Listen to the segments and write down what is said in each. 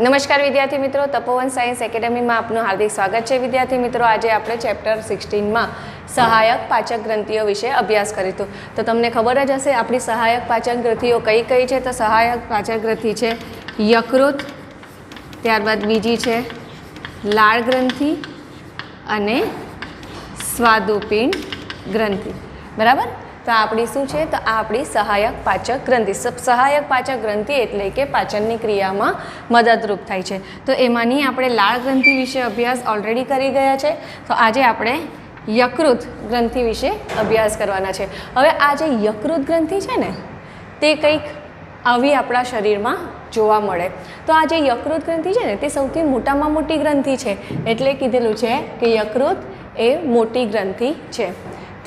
નમસ્કાર વિદ્યાર્થી મિત્રો, તપોવન સાયન્સ એકેડેમીમાં આપનું હાર્દિક સ્વાગત છે. વિદ્યાર્થી મિત્રો, આજે આપણે ચેપ્ટર 16માં સહાયક પાચક ગ્રંથિઓ વિશે અભ્યાસ કરીશું. તો તમને ખબર જ હશે આપણી સહાયક પાચક ગ્રંથિઓ કઈ કઈ છે. તો સહાયક પાચક ગ્રંથિ છે યકૃત, ત્યારબાદ બીજી છે લાળ ગ્રંથિ અને સ્વાદુપિંડ ગ્રંથિ. બરાબર. તો આપણી શું છે? તો આ આપણી સહાયક પાચક ગ્રંથિ. સહાયક પાચક ગ્રંથિ એટલે કે પાચનની ક્રિયામાં મદદરૂપ થાય છે. તો એમાંની આપણે લાળ ગ્રંથિ વિશે અભ્યાસ ઓલરેડી કરી ગયા છે. તો આજે આપણે યકૃત ગ્રંથિ વિશે અભ્યાસ કરવાના છે. હવે આ જે યકૃત ગ્રંથિ છે ને, તે કંઈક આવી આપણા શરીરમાં જોવા મળે. તો આ જે યકૃત ગ્રંથિ છે ને, તે સૌથી મોટામાં મોટી ગ્રંથિ છે. એટલે કીધેલું છે કે યકૃત એ મોટી ગ્રંથિ છે.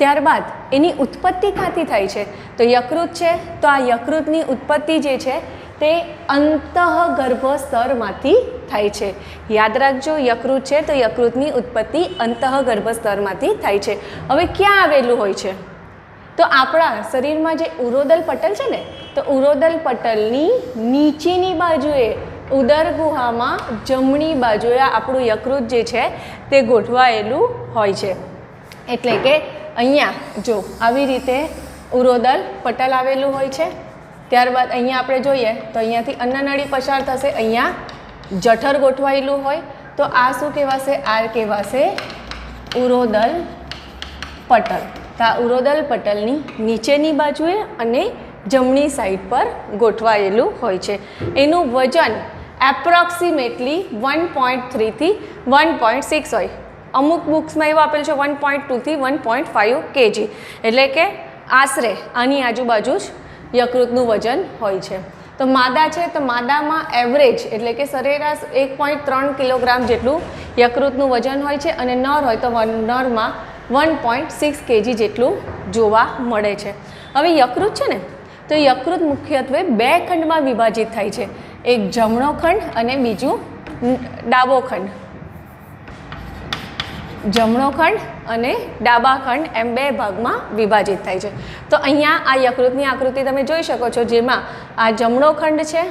ત્યારબાદ એની ઉત્પત્તિ ક્યાંથી થાય છે? તો યકૃત છે, તો આ યકૃતની ઉત્પત્તિ જે છે તે અંતઃગર્ભ સ્તરમાંથી થાય છે. યાદ રાખજો, યકૃત છે તો યકૃતની ઉત્પત્તિ અંતઃગર્ભ સ્તરમાંથી થાય છે. હવે ક્યાં આવેલું હોય છે? તો આપણા શરીરમાં જે ઉરોદલ પટલ છે ને, તો ઉરોદલ પટલની નીચેની બાજુએ ઉદર ગુહામાં જમણી બાજુએ આપણું યકૃત જે છે તે ગોઠવાયેલું હોય છે. એટલે કે અહીંયા જો આવી રીતે ઉરોદલ પટલ આવેલું હોય છે. ત્યારબાદ અહીંયા આપણે જોઈએ તો અહીંયાથી અન્નનળી પસાર થશે, અહીંયા જઠર ગોઠવાયેલું હોય. તો આ શું કહેવાશે? આ કહેવાશે ઉરોદલ પટલ. તો આ ઉરોદલ પટલની નીચેની બાજુએ અને જમણી સાઈડ પર ગોઠવાયેલું હોય છે. એનું વજન એપ્રોક્સિમેટલી 1.3 થી 1.6 હોય. અમુક બુક્સમાં એવું આપેલું છે 1.2 થી 1.5 kg. એટલે કે આશરે આની આજુબાજુ જ યકૃતનું વજન હોય છે. તો માદા છે, તો માદામાં એવરેજ એટલે કે સરેરાશ 1.3 કિલોગ્રામ જેટલું યકૃતનું વજન હોય છે. અને નર હોય તો નરમાં 1.6 kg જેટલું જોવા મળે છે. હવે યકૃત છે ને, તો યકૃત મુખ્યત્વે બે ખંડમાં વિભાજિત થાય છે. એક જમણો ખંડ અને બીજું ડાબો ખંડ. જમણો ખંડ અને ડાબા ખંડ એમ બે ભાગમાં વિભાજિત થાય છે. તો અહીંયા આ યકૃતની આકૃતિ તમે જોઈ શકો છો, જેમાં આ જમણો ખંડ છે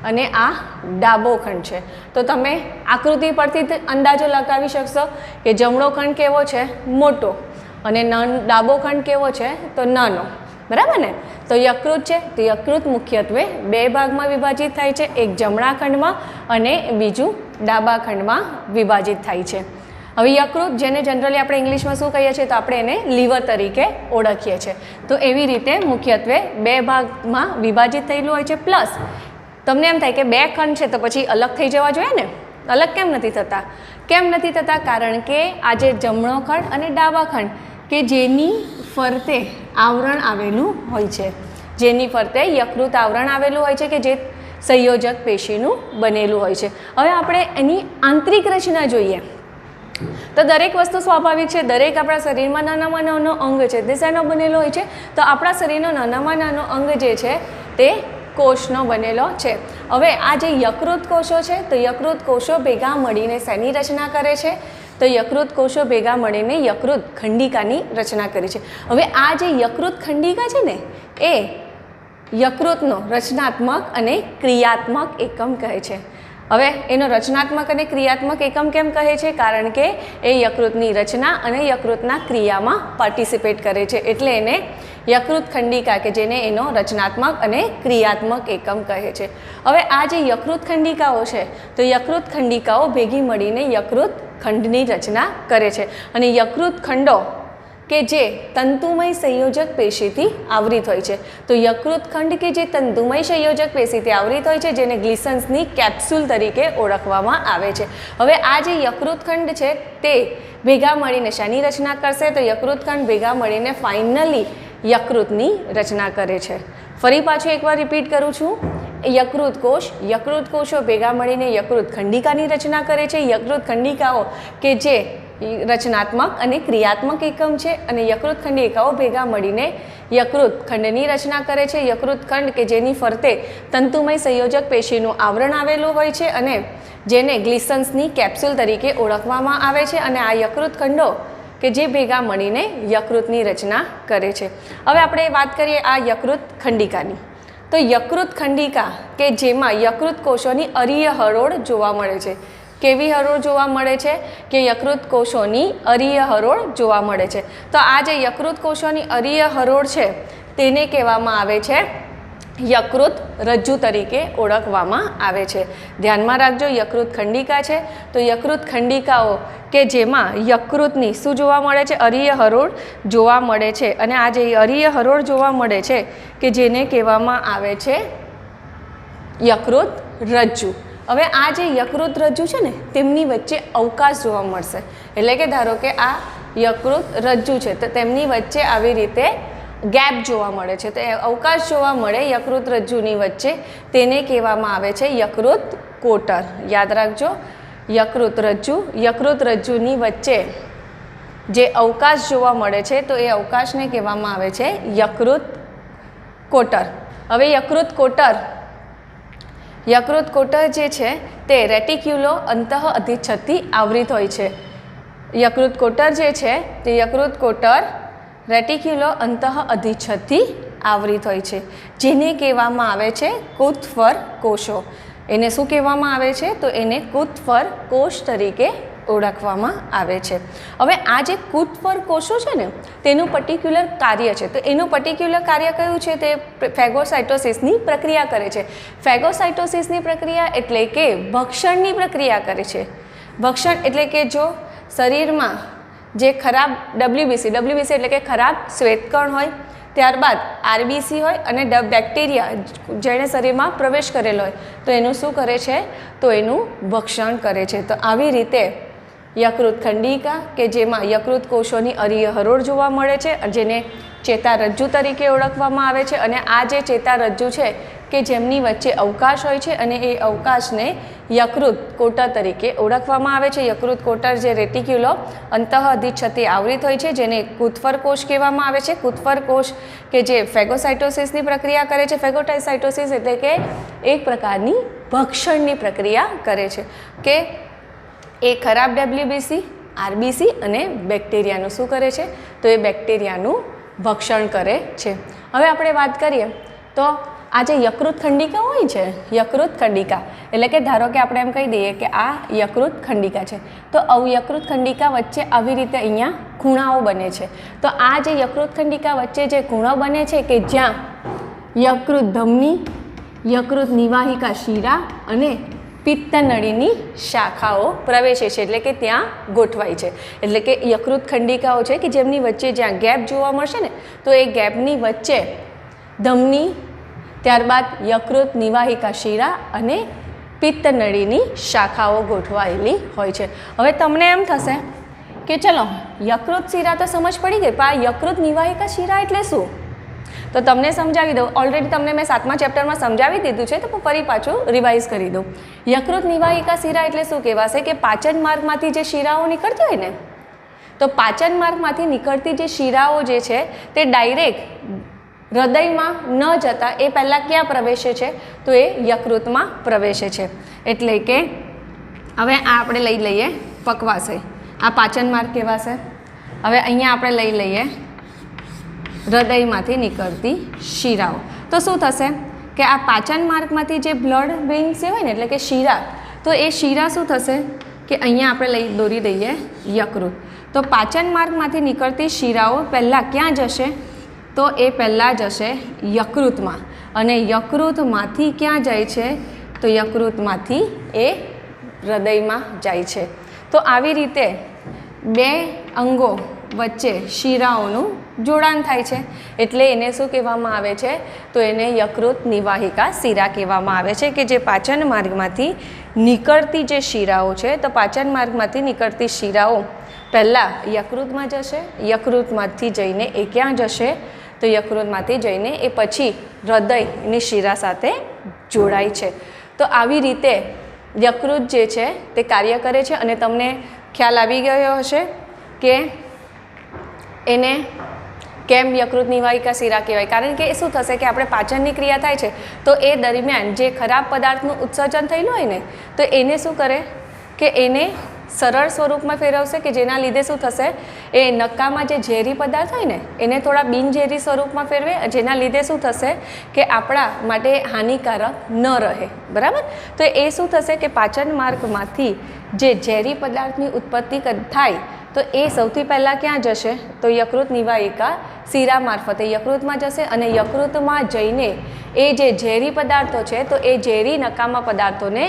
અને આ ડાબો ખંડ છે. તો તમે આકૃતિ પરથી અંદાજો લગાવી શકશો કે જમણો ખંડ કેવો છે? મોટો. અને ડાબો ખંડ કેવો છે? તો નાનો. બરાબર ને? તો યકૃત છે, તો યકૃત મુખ્યત્વે બે ભાગમાં વિભાજિત થાય છે. એક જમણા ખંડમાં અને બીજું ડાબા ખંડમાં વિભાજિત થાય છે. હવે યકૃત, જેને જનરલી આપણે ઇંગ્લિશમાં શું કહીએ છીએ? તો આપણે એને લીવર તરીકે ઓળખીએ છીએ. તો એવી રીતે મુખ્યત્વે બે ભાગમાં વિભાજિત થયેલું હોય છે. પ્લસ તમને એમ થાય કે બે ખંડ છે તો પછી અલગ થઈ જવા જોઈએ ને? અલગ કેમ નથી થતા? કેમ નથી થતા? કારણ કે આ જે જમણો ખંડ અને ડાબા ખંડ કે જેની ફરતે આવરણ આવેલું હોય છે, જેની ફરતે યકૃત આવરણ આવેલું હોય છે, કે જે સંયોજક પેશીનું બનેલું હોય છે. હવે આપણે એની આંતરિક રચના જોઈએ. તો દરેક વસ્તુ સ્વાભાવિક છે. દરેક આપણા શરીરમાં નાનામાં નાનો અંગ છે તે શેનો બનેલો હોય છે? તો આપણા શરીરનો નાનામાં નાનો અંગ જે છે તે કોષનો બનેલો છે. હવે આ જે યકૃત કોષો છે, તો યકૃત કોષો ભેગા મળીને શેની રચના કરે છે? તો યકૃત કોષો ભેગા મળીને યકૃત ખંડિકાની રચના કરે છે. હવે આ જે યકૃત ખંડિકા છે ને, એ યકૃતનો રચનાત્મક અને ક્રિયાત્મક એકમ કહે છે. હવે એનો રચનાત્મક અને ક્રિયાત્મક એકમ કેમ કહે છે? કારણ કે એ યકૃતની રચના અને યકૃતના ક્રિયામાં પાર્ટિસિપેટ કરે છે. એટલે એને યકૃત ખંડિકા, કે જેને એનો રચનાત્મક અને ક્રિયાત્મક એકમ કહે છે. હવે આ જે યકૃત ખંડિકાઓ છે, તો યકૃત ખંડિકાઓ ભેગી મળીને યકૃત ખંડની રચના કરે છે. અને યકૃત ખંડો કે જે તંતુમય સંયોજક પેશીથી આવૃત હોય છે. તો યકૃત ખંડ કે જે તંતુમય સંયોજક પેશીથી આવૃત હોય છે, જેને ગ્લિસન્સની કેપ્સ્યુલ તરીકે ઓળખવામાં આવે છે. હવે આ જે યકૃત ખંડ છે તે ભેગા મળીને શાની રચના કરશે? તો યકૃત ખંડ ભેગા મળીને ફાઇનલી યકૃતની રચના કરે છે. ફરી પાછું એકવાર રિપીટ કરું છું. યકૃત કોષો ભેગા મળીને યકૃત ખંડિકાની રચના કરે છે. યકૃત ખંડિકાઓ કે જે રચનાત્મક અને ક્રિયાત્મક એકમ છે, અને યકૃત ખંડિકાઓ ભેગા મળીને યકૃત ખંડની રચના કરે છે. યકૃત ખંડ કે જેની ફરતે તંતુમય સંયોજક પેશીનું આવરણ આવેલું હોય છે અને જેને ગ્લિસન્સની કેપ્સ્યુલ તરીકે ઓળખવામાં આવે છે. અને આ યકૃત ખંડો કે જે ભેગા મળીને યકૃતની રચના કરે છે. હવે આપણે વાત કરીએ આ યકૃત ખંડિકાની. તો યકૃત ખંડિકા કે જેમાં યકૃત કોષોની અરીય હરોળ જોવા મળે છે. કેવી હરોળ જોવા મળે છે? કે યકૃત કોષોની અરીય હરોળ જોવા મળે છે. તો આ જે યકૃત કોષોની અરીય હરોળ છે તેને કહેવામાં આવે છે યકૃત રજ્જુ તરીકે ઓળખવામાં આવે છે. ધ્યાનમાં રાખજો, યકૃત ખંડિકા છે તો યકૃત ખંડિકાઓ કે જેમાં યકૃતની શું જોવા મળે છે? અરીય હરોળ જોવા મળે છે. અને આ જે અરીય હરોળ જોવા મળે છે કે જેને કહેવામાં આવે છે યકૃત રજ્જુ. હવે આ જે યકૃત રજ્જુ છે ને તેમની વચ્ચે અવકાશ જોવા મળશે. એટલે કે ધારો કે આ યકૃત રજ્જુ છે તો તેમની વચ્ચે આવી રીતે ગેપ જોવા મળે છે. તો એ અવકાશ જોવા મળે યકૃત રજ્જુની વચ્ચે તેને કહેવામાં આવે છે યકૃત કોટર. યાદ રાખજો, યકૃત રજ્જુની વચ્ચે જે અવકાશ જોવા મળે છે તો એ અવકાશને કહેવામાં આવે છે યકૃત કોટર. હવે યકૃત કોટર જે છે તે રેટિક્યુલો અંતઃ અધિચ્છદથી આવૃત હોય છે. યકૃત કોટર જે છે તે યકૃત કોટર રેટિક્યુલો અંતઃ અધિચ્છદથી આવૃત હોય છે, જેને કહેવામાં આવે છે કુથફર કોષો. એને શું કહેવામાં આવે છે? તો એને કુથફર કોષ તરીકે ઓળખવામાં આવે છે. હવે આ જે કુથફર કોષો છે ને તેનું પર્ટિક્યુલર કાર્ય છે. તો એનું પર્ટિક્યુલર કાર્ય કયું છે? તે ફેગોસાઇટોસિસની પ્રક્રિયા કરે છે. ફેગોસાઇટોસિસની પ્રક્રિયા એટલે કે ભક્ષણની પ્રક્રિયા કરે છે. ભક્ષણ એટલે કે જો શરીરમાં જે ખરાબ ડબ્લ્યુબીસી એટલે કે ખરાબ શ્વેતકણ હોય, ત્યારબાદ આરબીસી હોય અને બેક્ટેરિયા જેણે શરીરમાં પ્રવેશ કરેલો હોય તો એનું શું કરે છે? તો એનું ભક્ષણ કરે છે. તો આવી રીતે યકૃત ખંડિકા કે જેમાં યકૃત કોષોની અરીય હરોળ જોવા મળે છે જેને ચેતારજ્જુ તરીકે ઓળખવામાં આવે છે. અને આ જે ચેતારજ્જુ છે કે જેમની વચ્ચે અવકાશ હોય છે અને એ અવકાશને યકૃત કોટર તરીકે ઓળખવામાં આવે છે. યકૃત કોટર જે રેટિક્યુલો અંતઃ અધિચ્છદથી આવૃત હોય છે જેને કુથફર કોષ કહેવામાં આવે છે. કુથફર કોષ કે જે ફેગોસાઇટોસિસની પ્રક્રિયા કરે છે. ફેગોસાઇટોસિસ એટલે કે એક પ્રકારની ભક્ષણની પ્રક્રિયા કરે છે કે એ ખરાબ ડબ્લ્યુબીસી, આરબીસી અને બેક્ટેરિયાનું શું કરે છે? તો એ બેક્ટેરિયાનું ભક્ષણ કરે છે. હવે આપણે વાત કરીએ તો આ જે યકૃત ખંડિકા હોય છે, યકૃત ખંડિકા એટલે કે ધારો કે આપણે એમ કહી દઈએ કે આ યકૃત ખંડિકા છે તો યકૃત ખંડિકા વચ્ચે આવી રીતે અહીંયા ખૂણાઓ બને છે. તો આ જે યકૃત ખંડિકા વચ્ચે જે ખૂણો બને છે કે જ્યાં યકૃત ધમની, યકૃત નિવાહિકા શિરા અને પિત્તનળીની શાખાઓ પ્રવેશે છે એટલે કે ત્યાં ગોઠવાય છે. એટલે કે યકૃત ખંડિકાઓ છે કે જેમની વચ્ચે જ્યાં ગેપ જોવા મળશે ને તો એ ગેપની વચ્ચે ધમની, ત્યારબાદ યકૃત નિવાહિકા શિરા અને પિત્તનળીની શાખાઓ ગોઠવાયેલી હોય છે. હવે તમને એમ થશે કે ચલો યકૃત શિરા તો સમજ પડી ગઈ, પણ આ યકૃત નિવાહિકા શિરા એટલે શું? તો તમને સમજાવી દઉં. ઓલરેડી તમને મેં 7મા ચેપ્ટરમાં સમજાવી દીધું છે તો ફરી પાછું રિવાઇઝ કરી દઉં. યકૃત નિવાહિકા શિરા એટલે શું કહેવાશે? કે પાચન માર્ગમાંથી જે શિરાઓ નીકળતી હોય ને તો પાચન માર્ગમાંથી નીકળતી જે શિરાઓ જે છે તે ડાયરેક્ટ હૃદયમાં ન જતા એ પહેલાં ક્યાં પ્રવેશે છે? તો એ યકૃતમાં પ્રવેશે છે. એટલે કે હવે આ આપણે લઈ લઈએ પકવાશય, આ પાચન માર્ગ કહેવાશે. હવે અહીંયા આપણે લઈ લઈએ હૃદયમાંથી નીકળતી શિરાઓ. તો શું થશે કે આ પાચન માર્ગમાંથી જે બ્લડ વેઇન્સ હોય ને એટલે કે શિરા, તો એ શિરા શું થશે કે અહીંયા આપણે દોરી દઈએ યકૃત. તો પાચન માર્ગમાંથી નીકળતી શિરાઓ પહેલાં ક્યાં જશે? તો એ પહેલાં જશે યકૃતમાં અને યકૃતમાંથી ક્યાં જાય છે? તો યકૃતમાંથી એ હૃદયમાં જાય છે. તો આવી રીતે બે અંગો વચ્ચે શિરાઓનું જોડાણ થાય છે એટલે એને શું કહેવામાં આવે છે? તો એને યકૃત નિવાહિકા શિરા કહેવામાં આવે છે કે જે પાચન માર્ગમાંથી નીકળતી જે શિરાઓ છે તો પાચન માર્ગમાંથી નીકળતી શિરાઓ પહેલાં યકૃતમાં જશે, યકૃતમાંથી જઈને એ ક્યાં જશે? તો યકૃતમાંથી જઈને એ પછી હૃદયની શિરા સાથે જોડાય છે. તો આવી રીતે યકૃત જે છે તે કાર્ય કરે છે અને તમને ખ્યાલ આવી ગયો હશે કે એને કેમ યકૃત નિવાહિકા શિરા કહેવાય. કારણ કે શું થશે કે આપણે પાચનની ક્રિયા થાય છે તો એ દરમિયાન જે ખરાબ પદાર્થનું ઉત્સર્જન થયેલું હોય ને તો એને શું કરે કે એને સરળ સ્વરૂપમાં ફેરવશે કે જેના લીધે શું થશે, એ નક્કામાં જે ઝેરી પદાર્થ હોય ને એને થોડા બિનઝેરી સ્વરૂપમાં ફેરવે, જેના લીધે શું થશે કે આપણા માટે હાનિકારક ન રહે. બરાબર. તો એ શું થશે કે પાચન માર્ગમાંથી જે ઝેરી પદાર્થની ઉત્પત્તિ થાય તો એ સૌથી પહેલાં ક્યાં જશે, તો યકૃત નિવાહિકા શિરા મારફતે યકૃતમાં જશે અને યકૃતમાં જઈને એ જે ઝેરી પદાર્થો છે તો એ ઝેરી નકામા પદાર્થોને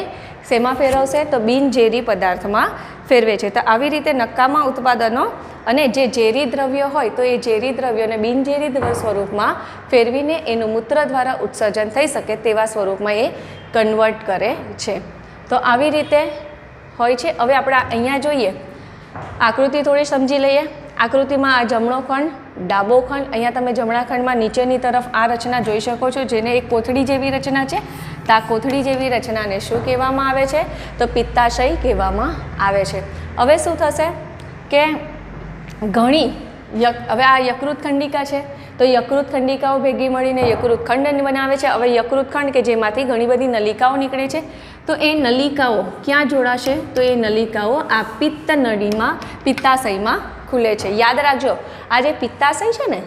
શેમાં ફેરવશે, તો બિનઝેરી પદાર્થમાં ફેરવે છે. તો આવી રીતે નકામા ઉત્પાદનો અને જે ઝેરી દ્રવ્યો હોય તો એ ઝેરી દ્રવ્યોને બિનઝેરી સ્વરૂપમાં ફેરવીને એનું મૂત્ર દ્વારા ઉત્સર્જન થઈ શકે તેવા સ્વરૂપમાં એ કન્વર્ટ કરે છે. તો આવી રીતે હોય છે. હવે આપણે અહીંયા જોઈએ આકૃતિ થોડી સમજી લઈએ. આકૃતિમાં આ જમણો ખંડ, ડાબો ખંડ, અહીંયા તમે જમણા ખંડમાં નીચેની તરફ આ રચના જોઈ શકો છો જેને એક કોથળી જેવી રચના છે. તો આ કોથળી જેવી રચનાને શું કહેવામાં આવે છે, તો પિત્તાશય કહેવામાં આવે છે. હવે શું થશે કે ઘણી હવે આ યકૃત ખંડિકા છે તો યકૃત ખંડિકાઓ ભેગી મળીને યકૃત ખંડ બનાવે છે. હવે યકૃત ખંડ કે જેમાંથી ઘણી બધી નલિકાઓ નીકળે છે તો એ નલિકાઓ ક્યાં જોડાશે, તો એ નલિકાઓ આ પિત્ત નળીમાં પિત્તાશયમાં ખુલે છે. યાદ રાખજો આ જે પિત્તાશય છે ને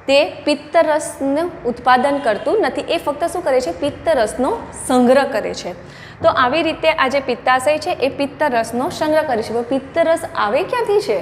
તે પિત્તરસનું ઉત્પાદન કરતું નથી, એ ફક્ત શું કરે છે, પિત્તરસનો સંગ્રહ કરે છે. તો આવી રીતે આ જે પિત્તાશય છે એ પિત્તરસનો સંગ્રહ કરે છે. પિત્તરસ આવે ક્યાંથી છે,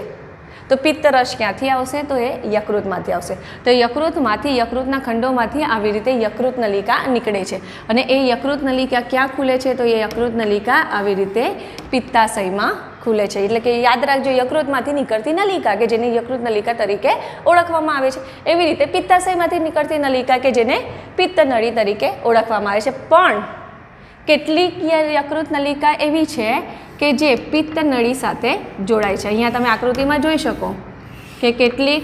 તો પિત્તરસ ક્યાંથી આવશે, તો એ યકૃતમાંથી આવશે. તો યકૃતમાંથી યકૃતના ખંડોમાંથી આવી રીતે યકૃત નલિકા નીકળે છે અને એ યકૃત નલિકા ક્યાં ખુલે છે, તો એ યકૃત નલિકા આવી રીતે પિત્તાશયમાં ખુલે છે. એટલે કે યાદ રાખજો યકૃતમાંથી નીકળતી નલિકા કે જેને યકૃત નલિકા તરીકે ઓળખવામાં આવે છે, એવી રીતે પિત્તાશયમાંથી નીકળતી નલિકા કે જેને પિત્ત નળી તરીકે ઓળખવામાં આવે છે. પણ કેટલીક યકૃત નલિકા એવી છે કે જે પિત્ત નળી સાથે જોડાય છે. અહીંયા તમે આકૃતિમાં જોઈ શકો કે કેટલીક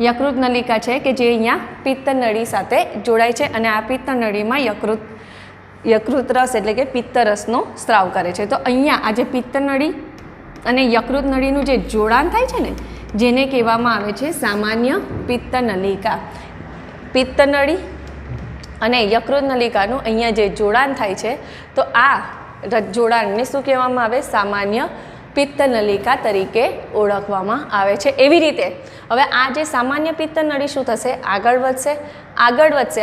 યકૃત નલિકા છે કે જે અહીંયા પિત્ત નળી સાથે જોડાય છે અને આ પિત્ત નળીમાં યકૃત રસ એટલે કે પિત્ત રસનો સ્ત્રાવ કરે છે. તો અહીંયા આ જે પિત્ત નળી અને યકૃત નળીનું જે જોડાણ થાય છે ને જેને કહેવામાં આવે છે સામાન્ય પિત્ત નલિકા. પિત્ત નળી અને યકૃત નલિકાનું અહીંયા જે જોડાણ થાય છે તો આ જોડાણને શું કહેવામાં આવે, સામાન્ય પિત્ત નલિકા તરીકે ઓળખવામાં આવે છે. એવી રીતે હવે આ જે સામાન્ય પિત્ત નળી શું થશે, આગળ વધશે.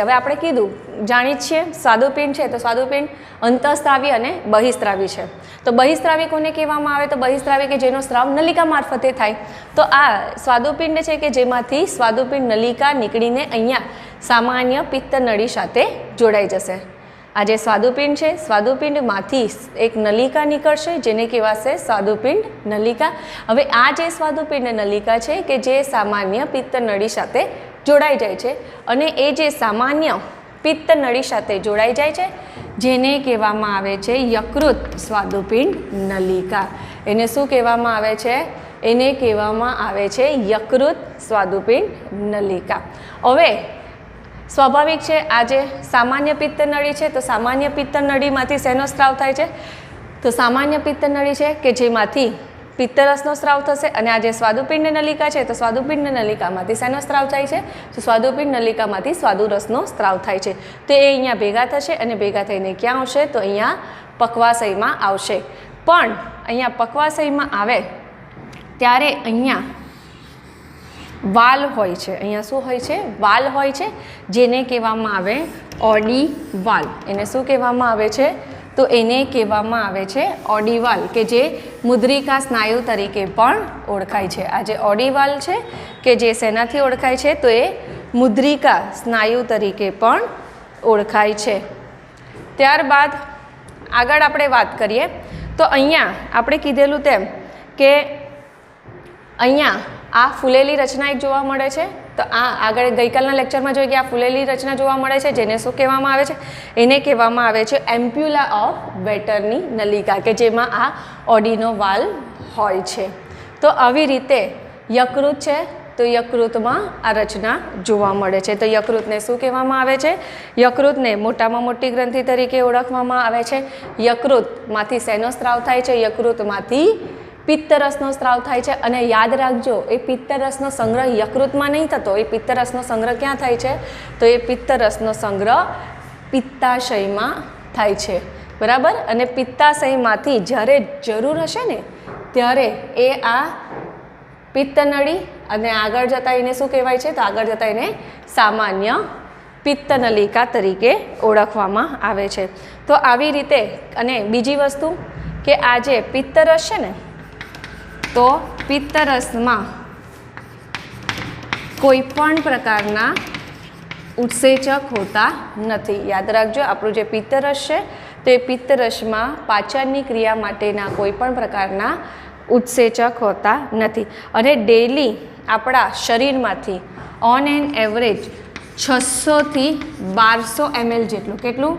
હવે આપણે કીધું જાણીએ છીએ સ્વાદુપિંડ છે તો સ્વાદુપિંડ અંતઃસ્ત્રાવી અને બહિસ્ત્રાવી છે. તો બહિસ્ત્રાવી કોને કહેવામાં આવે, તો બહિસ્ત્રાવી કે જેનો સ્ત્રાવ નલિકા મારફતે થાય. તો આ સ્વાદુપિંડ છે કે જેમાંથી સ્વાદુપિંડ નલિકા નીકળીને અહીંયા સામાન્ય પિત્ત નળી સાથે જોડાઈ જશે. આ જે સ્વાદુપિંડ છે સ્વાદુપિંડમાંથી એક નલિકા નીકળશે જેને કહેવાશે સ્વાદુપિંડ નલિકા. હવે આ જે સ્વાદુપિંડ નલિકા છે કે જે સામાન્ય પિત્ત નળી સાથે જોડાઈ જાય છે અને એ જે સામાન્ય પિત્ત નળી સાથે જોડાઈ જાય છે જેને કહેવામાં આવે છે યકૃત સ્વાદુપિંડ નલિકા. એને શું કહેવામાં આવે છે, એને કહેવામાં આવે છે યકૃત સ્વાદુપિંડ નલિકા. હવે સ્વાભાવિક છે આ જે સામાન્ય પિત્ત નળી છે તો સામાન્ય પિત્ત નળીમાંથી શેનો સ્ત્રાવ થાય છે, તો સામાન્ય પિત્ત નળી છે કે જેમાંથી પિત્તરસનો સ્ત્રાવ થશે અને આ જે સ્વાદુપિંડ નલિકા છે તો સ્વાદુપિંડ નલિકામાંથી શેનો સ્ત્રાવ થાય છે, તો સ્વાદુપિંડ નલિકામાંથી સ્વાદુરસનો સ્ત્રાવ થાય છે. તો એ અહીંયા ભેગા થશે અને ભેગા થઈને ક્યાં આવશે, તો અહીંયા પક્વાશયમાં આવશે. પણ અહીંયા પક્વાશયમાં આવે ત્યારે અહીંયા વાલ હોય છે. અહીંયા શું હોય છે, વાલ હોય છે જેને કહેવામાં આવે ઓડીવાલ. એને શું કહેવામાં આવે છે, તો એને કહેવામાં આવે છે ઓડીવાલ કે જે મુદ્રિકા સ્નાયુ તરીકે પણ ઓળખાય છે. આ જે ઓડીવાલ છે કે જે શેનાથી ઓળખાય છે, તો એ મુદ્રિકા સ્નાયુ તરીકે પણ ઓળખાય છે. ત્યારબાદ આગળ આપણે વાત કરીએ તો અહીંયા આપણે કીધેલું તેમ કે અહીંયા આ ફૂલેલી રચના એક જોવા મળે છે. તો આ આગળ ગઈકાલના લેક્ચરમાં જોઈએ કે આ ફૂલેલી રચના જોવા મળે છે જેને શું કહેવામાં આવે છે, એને કહેવામાં આવે છે એમ્પ્યુલા ઓફ વેટરની નલિકા કે જેમાં આ ઓડીનો વાલ હોય છે. તો આવી રીતે યકૃત છે તો યકૃતમાં આ રચના જોવા મળે છે. તો યકૃતને શું કહેવામાં આવે છે, યકૃતને મોટામાં મોટી ગ્રંથિ તરીકે ઓળખવામાં આવે છે. યકૃતમાંથી શેનો સ્ત્રાવ થાય છે, યકૃતમાંથી પિત્તરસનો સ્ત્રાવ થાય છે. અને યાદ રાખજો એ પિત્તરસનો સંગ્રહ યકૃતમાં નહીં થતો, એ પિત્તરસનો સંગ્રહ ક્યાં થાય છે, તો એ પિત્તરસનો સંગ્રહ પિત્તાશયમાં થાય છે. બરાબર. અને પિત્તાશયમાંથી જ્યારે જરૂર હશે ને ત્યારે એ આ પિત્તનળી અને આગળ જતાં એને શું કહેવાય છે? તો આગળ જતાં એને સામાન્ય પિત્તનલિકા તરીકે ઓળખવામાં આવે છે. તો આવી રીતે અને બીજી વસ્તુ કે આ જે પિત્તરસ છે ને, તો પિત્તરસમાં કોઈ પણ પ્રકારના ઉત્સેચક હોતા નથી. યાદ રાખજો, આપણું જે પિત્તરસ છે તે પિત્તરસમાં પાચનની ક્રિયા માટેના કોઈ પણ પ્રકારના ઉત્સેચક હોતા નથી. અને ડેલી આપણા શરીરમાંથી ઓન એન એવરેજ 600 થી 1200 ml જેટલું, કેટલું?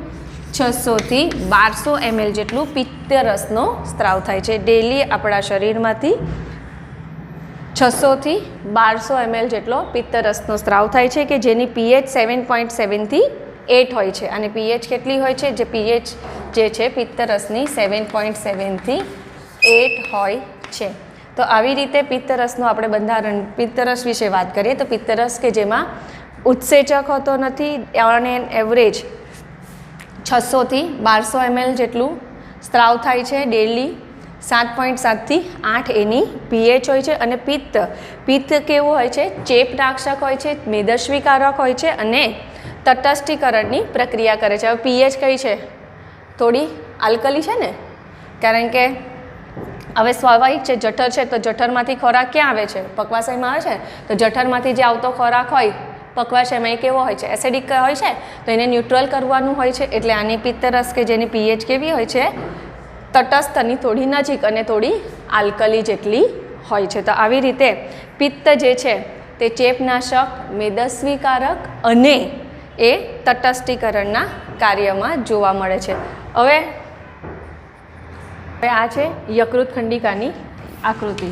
600 થી 1200 ml જેટલું પિત્તરસનો સ્ત્રાવ થાય છે. ડેલી આપણા શરીરમાંથી 600 થી 1200 ml જેટલો પિત્તરસનો સ્ત્રાવ થાય છે, કે જેની pH 7.7 થી 8 હોય છે. અને pH કેટલી હોય છે? જે pH જે છે પિત્તરસની 7.7 થી 8 હોય છે. તો આવી રીતે પિત્તરસનું આપણે બંધારણ, પિત્તરસ વિશે વાત કરીએ તો પિત્તરસ કે જેમાં ઉત્સેચક હોતો નથી, ઓન એન એવરેજ 600 થી 1200 ml જેટલું સ્ત્રાવ થાય છે ડેલી, 7.7 થી 8 એની pH હોય છે. અને પિત્ત કેવું હોય છે? ચેપનાશક હોય છે, મેદસ્વીકારક હોય છે અને તટસ્થીકરણની પ્રક્રિયા કરે છે. હવે pH કઈ છે? થોડી આલ્કલી છે ને, કારણ કે હવે સ્વાભાવિક છે, જઠર છે તો જઠરમાંથી ખોરાક ક્યાં આવે છે? પક્વાશયમાં આવે છે. તો જઠરમાંથી જે આવતો ખોરાક હોય પક્વાશયમાં એ કેવો હોય છે? એસિડિક હોય છે. તો એને ન્યુટ્રલ કરવાનું હોય છે. એટલે આની પિત્તરસ કે જેની pH કેવી હોય છે? તટસ્થની થોડી નજીક અને થોડી આલ્કલી જેટલી હોય છે. તો આવી રીતે પિત્ત જે છે તે ચેપનાશક, મેદસ્વીકારક અને એ તટસ્થીકરણના કાર્યમાં જોવા મળે છે. હવે આ છે યકૃત ખંડિકાની આકૃતિ.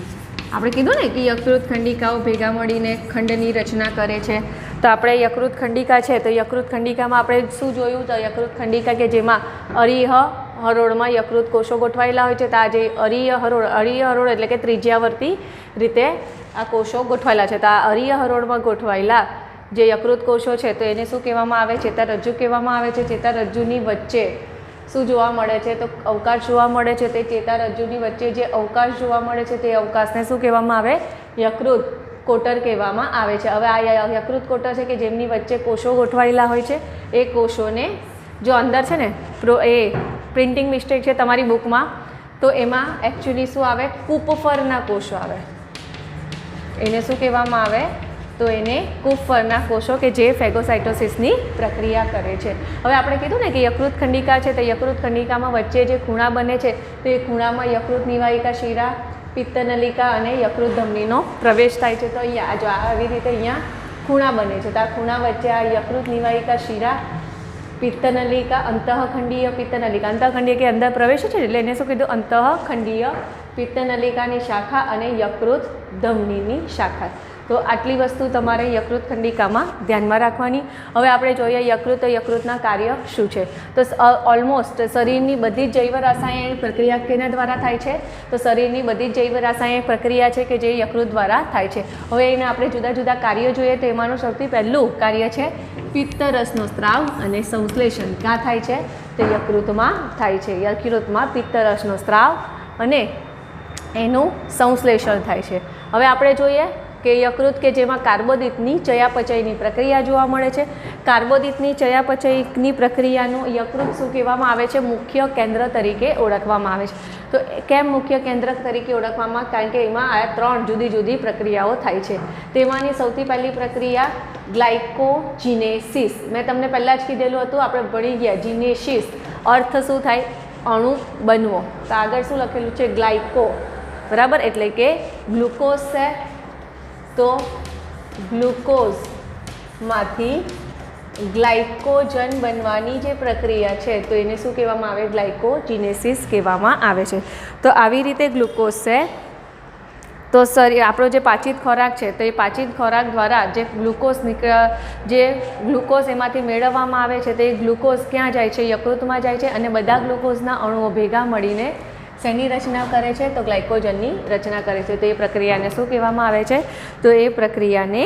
આપણે કીધું ને કે યકૃત ખંડિકાઓ ભેગા મળીને ખંડની રચના કરે છે. તો આપણે યકૃત ખંડિકા છે, તો યકૃત ખંડિકામાં આપણે શું જોયું? તો યકૃત ખંડિકા કે જેમાં અરીહ હરોળમાં યકૃત કોષો ગોઠવાયેલા હોય છે. તો આ જે અરીહ હરોળ એટલે કે ત્રિજ્યાવર્તી રીતે આ કોષો ગોઠવાયેલા છે. તો આ અરીહ હરોળમાં ગોઠવાયેલા જે યકૃત કોષો છે તો એને શું કહેવામાં આવે? ચેતારજ્જુ કહેવામાં આવે છે. ચેતારજ્જુની વચ્ચે શું જોવા મળે છે? તો અવકાશ જોવા મળે છે. તે ચેતારજ્જુની વચ્ચે જે અવકાશ જોવા મળે છે તે અવકાશને શું કહેવામાં આવે? યકૃત કોટર કહેવામાં આવે છે. હવે આ યકૃત કોટર છે કે જેમની વચ્ચે કોષો ગોઠવાયેલા હોય છે, એ કોષોને જો અંદર છે ને એ પ્રિન્ટિંગ મિસ્ટેક છે તમારી બુકમાં, તો એમાં એકચ્યુઅલી શું આવે? કૂપફરના કોષો આવે. એને શું કહેવામાં આવે? તો એને કૂપફરના કોષો કે જે ફેગોસાઇટોસિસની પ્રક્રિયા કરે છે. હવે આપણે કીધું ને કે યકૃત ખંડિકા છે, તો યકૃત ખંડિકામાં વચ્ચે જે ખૂણા બને છે તો એ ખૂણામાં યકૃત નિવાહિકા શિરા, પિત્તનલિકા અને યકૃત ધમનીનો પ્રવેશ થાય છે. તો અહીંયા જો આવી રીતે અહીંયા ખૂણા બને છે. તો આ ખૂણા વચ્ચે આ યકૃત નિવાહિકા શિરા, પિત્તનલિકા, અંતઃખંડીય પિત્તનલિકા, અંતઃખંડીય કે અંદર પ્રવેશ છે એટલે એને શું કીધું? અંતઃખંડીય પિત્તનલિકાની શાખા અને યકૃત ધમનીની શાખા. તો આટલી વસ્તુ તમારે યકૃત ખંડિકામાં ધ્યાનમાં રાખવાની. હવે આપણે જોઈએ યકૃતના કાર્ય શું છે. તો ઓલમોસ્ટ શરીરની બધી જ જૈવ રાસાયણિક પ્રક્રિયા કેના દ્વારા થાય છે? તો શરીરની બધી જ જૈવ રાસાયણિક પ્રક્રિયા છે કે જે યકૃત દ્વારા થાય છે. હવે એને આપણે જુદા જુદા કાર્યો જોઈએ તો એમાંનું સૌથી પહેલું કાર્ય છે પિત્તરસનો સ્ત્રાવ અને સંશ્લેષણ. ક્યાં થાય છે? તે યકૃતમાં થાય છે. યકૃતમાં પિત્તરસનો સ્ત્રાવ અને એનું સંશ્લેષણ થાય છે. હવે આપણે જોઈએ કે યકૃત કે જેમાં કાર્બોદિતની ચયાપચયની પ્રક્રિયા જોવા મળે છે. કાર્બોદિતની ચયાપચયની પ્રક્રિયાનું યકૃત શું કહેવામાં આવે છે? મુખ્ય કેન્દ્ર તરીકે ઓળખવામાં આવે છે. તો કેમ મુખ્ય કેન્દ્ર તરીકે ઓળખવામાં? કારણ કે એમાં આ 3 જુદી જુદી પ્રક્રિયાઓ થાય છે. તેમાંની સૌથી પહેલી પ્રક્રિયા ગ્લાયકોજીનેસિસ. મેં તમને પહેલાં જ કીધેલું હતું, આપણે ભણી ગયા. જીનેસિસ અર્થ શું થાય? અણુ બનવો. તો આગળ શું લખેલું છે? ગ્લાયકો, બરાબર, એટલે કે ગ્લુકોઝ છે. તો ગ્લુકોઝમાંથી ગ્લાયકોજન બનવાની જે પ્રક્રિયા છે તો એને શું કહેવામાં આવે? ગ્લાયકોજીનેસિસ કહેવામાં આવે છે. તો આવી રીતે ગ્લુકોઝ છે તો આપણો જે પાચિત ખોરાક છે તો એ પાચિત ખોરાક દ્વારા જે ગ્લુકોઝ એમાંથી મેળવવામાં આવે છે તે ગ્લુકોઝ ક્યાં જાય છે? યકૃતમાં જાય છે. અને બધા ગ્લુકોઝના અણુઓ ભેગા મળીને શેની રચના કરે છે? તો ગ્લાયકોજનની રચના કરે છે. તો એ પ્રક્રિયાને શું કહેવામાં આવે છે? તો એ પ્રક્રિયાને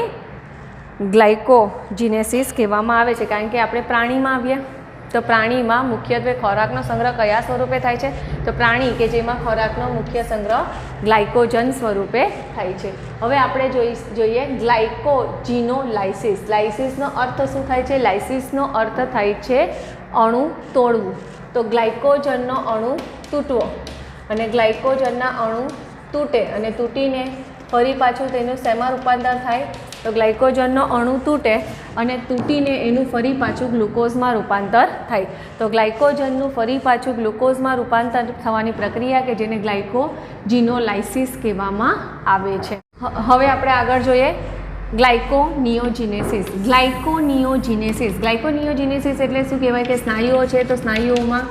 ગ્લાયકોજીનેસિસ કહેવામાં આવે છે. કારણ કે આપણે પ્રાણીમાં આવ્યા તો પ્રાણીમાં મુખ્યત્વે ખોરાકનો સંગ્રહ કયા સ્વરૂપે થાય છે? તો પ્રાણી કે જેમાં ખોરાકનો મુખ્ય સંગ્રહ ગ્લાયકોજન સ્વરૂપે થાય છે. હવે આપણે જોઈએ ગ્લાયકોજીનોલાઇસિસ. લાઇસિસનો અર્થ શું થાય છે? લાઇસિસનો અર્થ થાય છે અણુ તોડવું. તો ગ્લાયકોજનનો અણુ તૂટવો, અને ગ્લાયકોજનના અણુ તૂટે અને તૂટીને ફરી પાછું તેનું શેમાં રૂપાંતર થાય? તો ગ્લાયકોજનનો અણુ તૂટે અને તૂટીને એનું ફરી પાછું ગ્લુકોઝમાં રૂપાંતર થાય. તો ગ્લાયકોજનનું ફરી પાછું ગ્લુકોઝમાં રૂપાંતર થવાની પ્રક્રિયા કે જેને ગ્લાયકોજીનોલાઇસિસ કહેવામાં આવે છે. હવે આપણે આગળ જોઈએ ગ્લાયકોનિયોજિનેસિસ. ગ્લાયકોનિયોજિનેસિસ એટલે શું કહેવાય કે સ્નાયુઓ છે, તો સ્નાયુઓમાં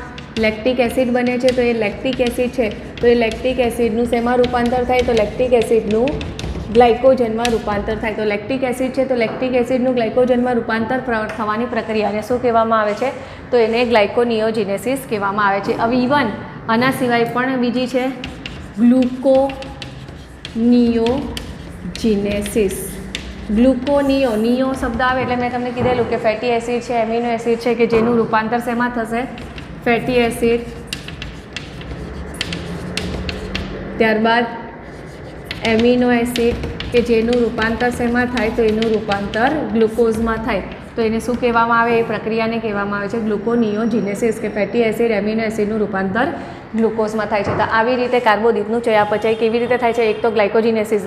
લેક્ટિક એસિડ બને છે. તો એ લેક્ટિક એસિડ છે, તો એ લેક્ટિક એસિડનું શેમાં રૂપાંતર થાય? તો લેક્ટિક એસિડનું ગ્લાયકોજનમાં રૂપાંતર થાય. તો લેક્ટિક એસિડ છે, તો લેક્ટિક એસિડનું ગ્લાયકોજનમાં રૂપાંતર થવાની પ્રક્રિયાને શું કહેવામાં આવે છે? તો એને ગ્લાયકોનિયોજિનેસિસ કહેવામાં આવે છે. હવે ઇવન આના સિવાય પણ બીજી છે ગ્લુકોનિયોજિનેસિસ. નિયો શબ્દ આવે એટલે મેં તમને કીધેલું કે ફેટી એસિડ છે, એમિનો એસિડ છે કે જેનું રૂપાંતર શેમાં થશે? ફેટી એસિડ, ત્યારબાદ એમિનો એસિડ કે જેનું રૂપાંતર શેમાં થાય? તો એનું રૂપાંતર ગ્લુકોઝમાં થાય. તો એને શું કહેવામાં આવે? એ પ્રક્રિયાને કહેવામાં આવે છે ગ્લુકોનિયોજિનેસિસ, કે ફેટી એસિડ એમિનો એસિડનું રૂપાંતર ગ્લુકોઝમાં થાય છે. તો આવી રીતે કાર્બોદિતનું ચયાપચય કેવી રીતે થાય છે? એક તો ગ્લાયકોજિનેસિસ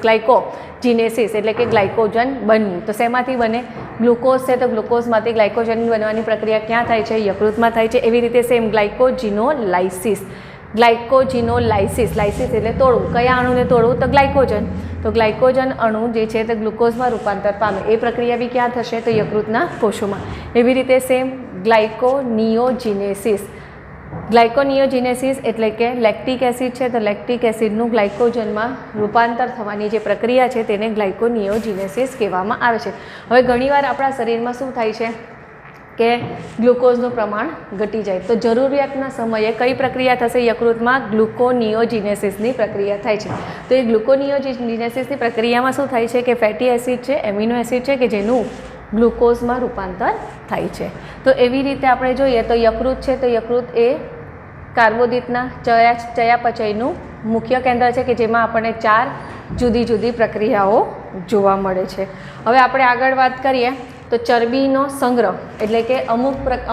એટલે કે ગ્લાયકોજન બનવું. તો શેમાંથી બને? ગ્લુકોઝ છે, તો ગ્લુકોઝમાંથી ગ્લાયકોજન બનવાની પ્રક્રિયા ક્યાં થાય છે? યકૃતમાં થાય છે. એવી રીતે સેમ ગ્લાયકોજીનોલાઇસિસ. લાઇસિસ એટલે તોડવું. કયા અણુને તોડવું? તો ગ્લાયકોજન. તો ગ્લાયકોજન અણુ જે છે તે ગ્લુકોઝમાં રૂપાંતર પામે. એ પ્રક્રિયા બી ક્યાં થશે? તો યકૃતના કોષોમાં. એવી રીતે સેમ ગ્લાયકોનિયોજિનેસિસ એટલે કે લેક્ટિક એસિડ છે, તો લેક્ટિક એસિડનું ગ્લાયકોજનમાં રૂપાંતર થવાની જે પ્રક્રિયા છે તેને ગ્લાયકોનિયોજિનેસિસ કહેવામાં આવે છે. હવે ઘણીવાર આપણા શરીરમાં શું થાય છે કે ગ્લુકોઝનું પ્રમાણ ઘટી જાય. તો જરૂરિયાતના સમયે કઈ પ્રક્રિયા થશે? યકૃતમાં ગ્લુકોનિયોજિનેસિસની પ્રક્રિયા થાય છે. તો એ ગ્લુકોનિયોજિનેસિસની પ્રક્રિયામાં શું થાય છે કે ફેટી એસિડ છે, એમિનો એસિડ છે કે જેનું ગ્લુકોઝમાં રૂપાંતર થાય છે. તો એવી રીતે આપણે જોઈએ તો યકૃત છે, તો યકૃત એ કાર્બોદિતના ચયાપચયનું મુખ્ય કેન્દ્ર છે કે જેમાં આપણને 4 જુદી જુદી પ્રક્રિયાઓ જોવા મળે છે. હવે આપણે આગળ વાત કરીએ તો ચરબીનો સંગ્રહ એટલે કે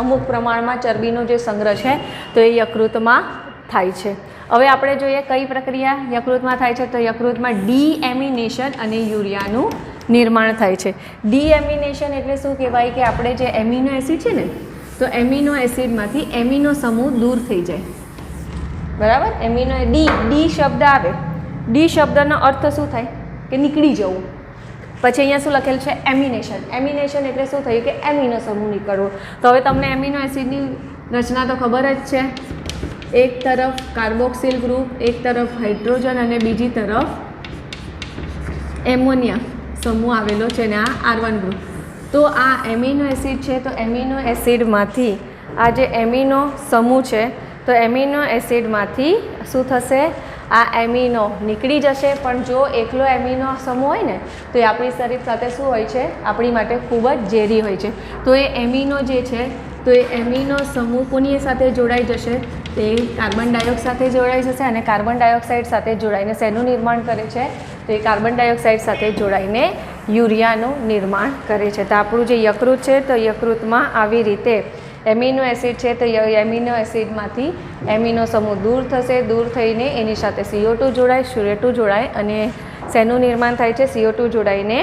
અમુક પ્રમાણમાં ચરબીનો જે સંગ્રહ છે તો એ યકૃતમાં થાય છે. હવે આપણે જોઈએ કઈ પ્રક્રિયા યકૃતમાં થાય છે? તો યકૃતમાં ડીએમિનેશન અને યુરિયાનું નિર્માણ થાય છે. ડીએમિનેશન એટલે શું કહેવાય કે આપણે જે એમિનો એસિડ છે ને, તો એમિનો એસિડમાંથી એમિનો સમૂહ દૂર થઈ જાય. બરાબર? ડી શબ્દ આવે. ડી શબ્દનો અર્થ શું થાય? કે નીકળી જવું. પછી અહીંયા શું લખેલ છે? એમિનેશન એટલે શું થયું કે એમિનો સમૂહ નીકળવો. તો હવે તમને એમિનો એસિડની રચના તો ખબર જ છે. એક તરફ કાર્બોક્સિલ ગ્રુપ, એક તરફ હાઇડ્રોજન અને બીજી તરફ એમોનિયા સમૂહ આવેલો છે ને આ R1 ગ્રુપ. તો આ એમિનો એસિડ છે, તો એમિનો એસિડમાંથી આ જે એમિનો સમૂહ છે તો એમિનો એસિડમાંથી શું થશે? આ એમિનો નીકળી જશે. પણ જો એકલો એમિનો સમૂહ હોય ને તો એ આપણી શરીર સાથે શું હોય છે? આપણી માટે ખૂબ જ ઝેરી હોય છે. તો એ એમિનો જે છે તો એ એમિનો સમૂહ કોની સાથે જોડાઈ જશે? તે કાર્બન ડાયોક્સાઇડ સાથે જોડાઈ જશે અને કાર્બન ડાયોક્સાઇડ સાથે જોડાઈને શેનું નિર્માણ કરે છે? તો એ કાર્બન ડાયોક્સાઇડ સાથે જોડાઈને યુરિયાનું નિર્માણ કરે છે. તો આપણું જે યકૃત છે તો યકૃતમાં આવી રીતે એમિનો એસિડ છે તો એમિનો એસિડમાંથી એમિનો સમૂહ દૂર થશે. દૂર થઈને એની સાથે CO2 જોડાય અને શેનું નિર્માણ થાય છે? CO2 જોડાઈને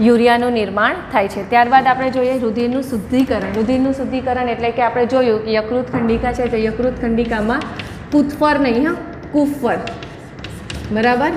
યુરિયાનું નિર્માણ થાય છે. ત્યારબાદ આપણે જોઈએ રુધિરનું શુદ્ધિકરણ એટલે કે આપણે જોયું કે યકૃત ખંડિકા છે તો યકૃત ખંડિકામાં કુતફર નહીં, કુફર. બરાબર?